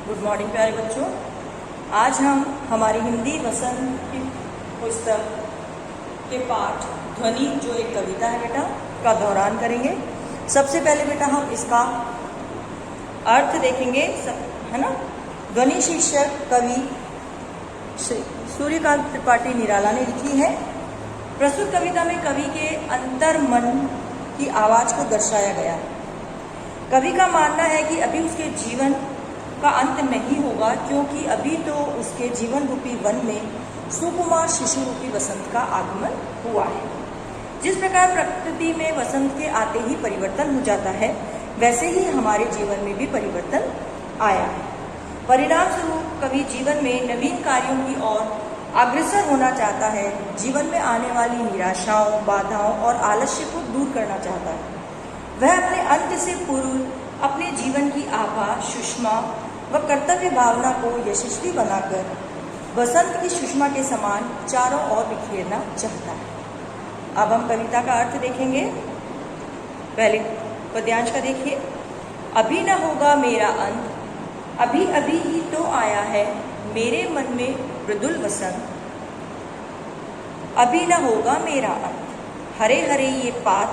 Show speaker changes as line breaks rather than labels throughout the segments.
Good morning प्यारे बच्चों। आज हम हमारी हिंदी वसंत की पुस्तक के पाठ ध्वनि जो एक कविता है बेटा का दोहरान करेंगे। सबसे पहले बेटा हम इसका अर्थ देखेंगे, है ना। ध्वनि शीर्षक कवि सूर्यकांत त्रिपाठी निराला ने लिखी है। प्रस्तुत कविता में कवि के अंतर मन की आवाज को दर्शाया गया। कवि का मानना है कि अभी उसके जीवन का अंत नहीं होगा, क्योंकि अभी तो उसके जीवन रूपी वन में सुकुमार शिशु रूपी वसंत का आगमन हुआ है। जिस प्रकार प्रकृति में वसंत के आते ही परिवर्तन हो जाता है, वैसे ही हमारे जीवन में भी परिवर्तन आया है। परिणाम स्वरूप कवि जीवन में नवीन कार्यों की ओर अग्रसर होना चाहता है। जीवन में आने वाली निराशाओं, बाधाओं और आलस्य को दूर करना चाहता है। वह अपने अंत से पूर्व अपने जीवन की आभा, सुषमा व कर्तव्य भावना को यशस्वी बनाकर वसंत की सुषमा के समान चारों ओर बिखेरना चाहता है। अब हम कविता का अर्थ देखेंगे। पहले पद्यांश का देखिए। अभी न होगा मेरा अंत, अभी अभी ही तो आया है मेरे मन में मृदुल वसंत। अभी न होगा मेरा अंत, हरे हरे ये पात,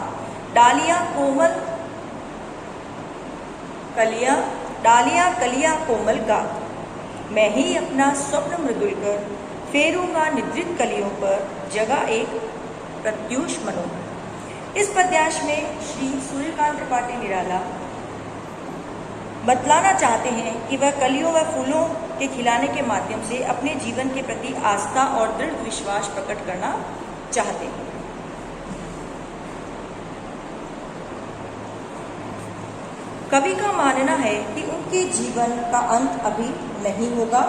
डालियां कोमल कलियां, डालियां कलियां कोमल गात। मैं ही अपना स्वप्न मृदुल कर फेरूंगा निद्रित कलियों पर, जगह एक प्रत्यूष मनोहर। इस पद्यांश में श्री सूर्यकांत त्रिपाठी निराला बतलाना चाहते हैं कि वह कलियों व फूलों के खिलाने के माध्यम से अपने जीवन के प्रति आस्था और दृढ़ विश्वास प्रकट करना चाहते हैं। कवि का मानना है कि उनके जीवन का अंत अभी नहीं होगा।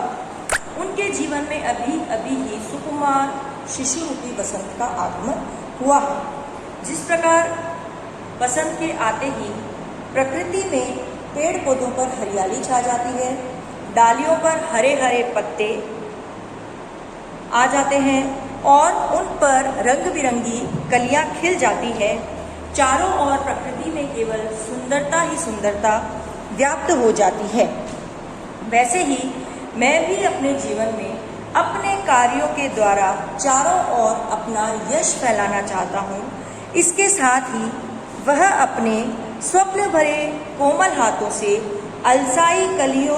उनके जीवन में अभी अभी ही सुकुमार शिशु रूपी वसंत का आगमन हुआ है। जिस प्रकार वसंत के आते ही प्रकृति में पेड़ पौधों पर हरियाली छा जाती है, डालियों पर हरे हरे पत्ते आ जाते हैं और उन पर रंग बिरंगी कलियां खिल जाती है, चारों ओर प्रकृति में केवल सुंदरता ही सुंदरता व्याप्त हो जाती है, वैसे ही मैं भी अपने जीवन में अपने कार्यों के द्वारा चारों ओर अपना यश फैलाना चाहता हूँ। इसके साथ ही वह अपने स्वप्न भरे कोमल हाथों से अलसाई कलियों,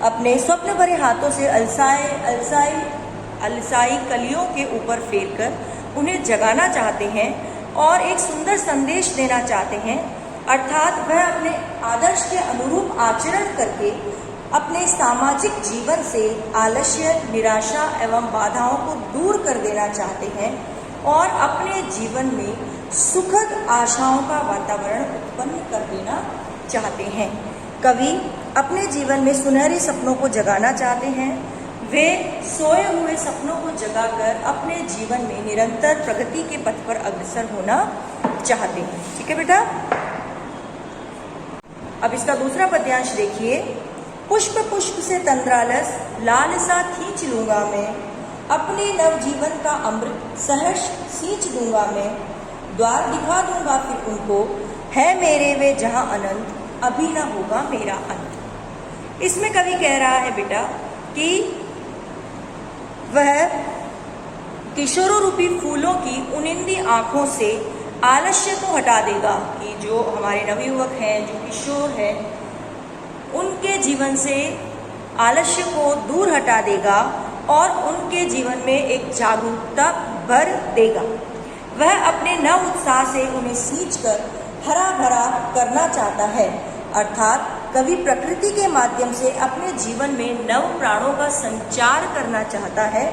अपने स्वप्न भरे हाथों से अलसाई कलियों के ऊपर फेरकर उन्हें जगाना चाहते हैं और एक सुंदर संदेश देना चाहते हैं। अर्थात वह अपने आदर्श के अनुरूप आचरण करके अपने सामाजिक जीवन से आलस्य, निराशा एवं बाधाओं को दूर कर देना चाहते हैं और अपने जीवन में सुखद आशाओं का वातावरण उत्पन्न कर देना चाहते हैं। कवि अपने जीवन में सुनहरे सपनों को जगाना चाहते हैं। वे सोए हुए सपनों को जगाकर अपने जीवन में निरंतर प्रगति के पथ पर अग्रसर होना चाहते हैं। ठीक है बेटा। अब इसका दूसरा पद्यांश देखिए। पुष्प पुष्प से तंद्रालस, लालसा खींच लूंगा मैं, अपने नवजीवन का अमृत सहर्ष सींच दूंगा मैं, द्वार दिखा दूंगा फिर उनको, है मेरे वे जहां अनंत, अभी ना होगा मेरा अंत। इसमें कवि कह रहा है बेटा कि वह किशोरों रूपी फूलों की उनिंदी आंखों से आलस्य को हटा देगा, कि जो हमारे नवयुवक हैं, जो किशोर हैं, उनके जीवन से आलस्य को दूर हटा देगा और उनके जीवन में एक जागरूकता भर देगा। वह अपने नव उत्साह से उन्हें सींचकर हरा भरा करना चाहता है। अर्थात कवि प्रकृति के माध्यम से अपने जीवन में नव प्राणों का संचार करना चाहता है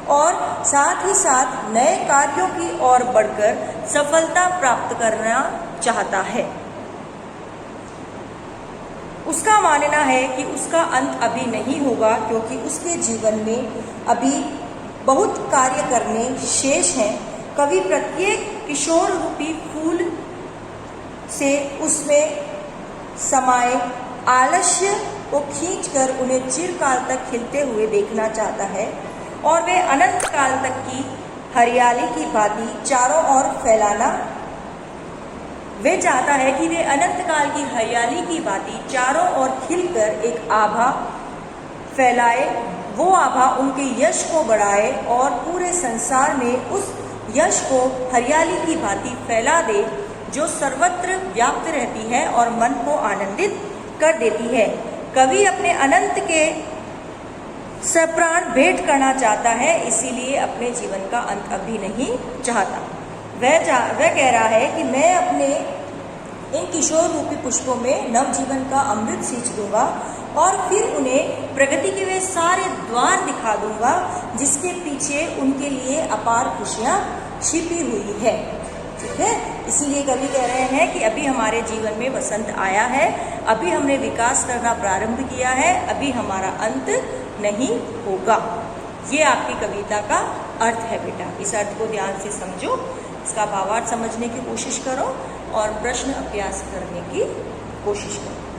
और साथ ही साथ नए कार्यों की ओर बढ़कर सफलता प्राप्त करना चाहता है। उसका मानना है कि उसका अंत अभी नहीं होगा, क्योंकि उसके जीवन में अभी बहुत कार्य करने शेष हैं। कवि प्रत्येक किशोर रूपी फूल से उसमें समाये आलस्य को खींचकर उन्हें चिरकाल तक खिलते हुए देखना चाहता है और वे अनंत काल तक की हरियाली की भांति चारों ओर फैलाना वे चाहता है कि वे अनंत काल की हरियाली की भांति चारों ओर खिलकर एक आभा फैलाए, वो आभा उनके यश को बढ़ाए और पूरे संसार में उस यश को हरियाली की भांति फैला दे जो सर्वत्र व्याप्त रहती है और मन को आनंदित कर देती है। कवि अपने अनंत के सप्राण भेंट करना चाहता है, इसीलिए अपने जीवन का अंत अभी नहीं चाहता। वह कह रहा है कि मैं अपने इन किशोर रूपी पुष्पों में नवजीवन का अमृत सींच दूंगा और फिर उन्हें प्रगति के वे सारे द्वार दिखा दूंगा जिसके पीछे उनके लिए अपार खुशियां छिपी हुई है। ठीक है, इसीलिए कवि कह रहे हैं कि अभी हमारे जीवन में वसंत आया है, अभी हमने विकास करना प्रारंभ किया है, अभी हमारा अंत नहीं होगा। ये आपकी कविता का अर्थ है बेटा। इस अर्थ को ध्यान से समझो, इसका भावार्थ समझने की कोशिश करो और प्रश्न अभ्यास करने की कोशिश करो।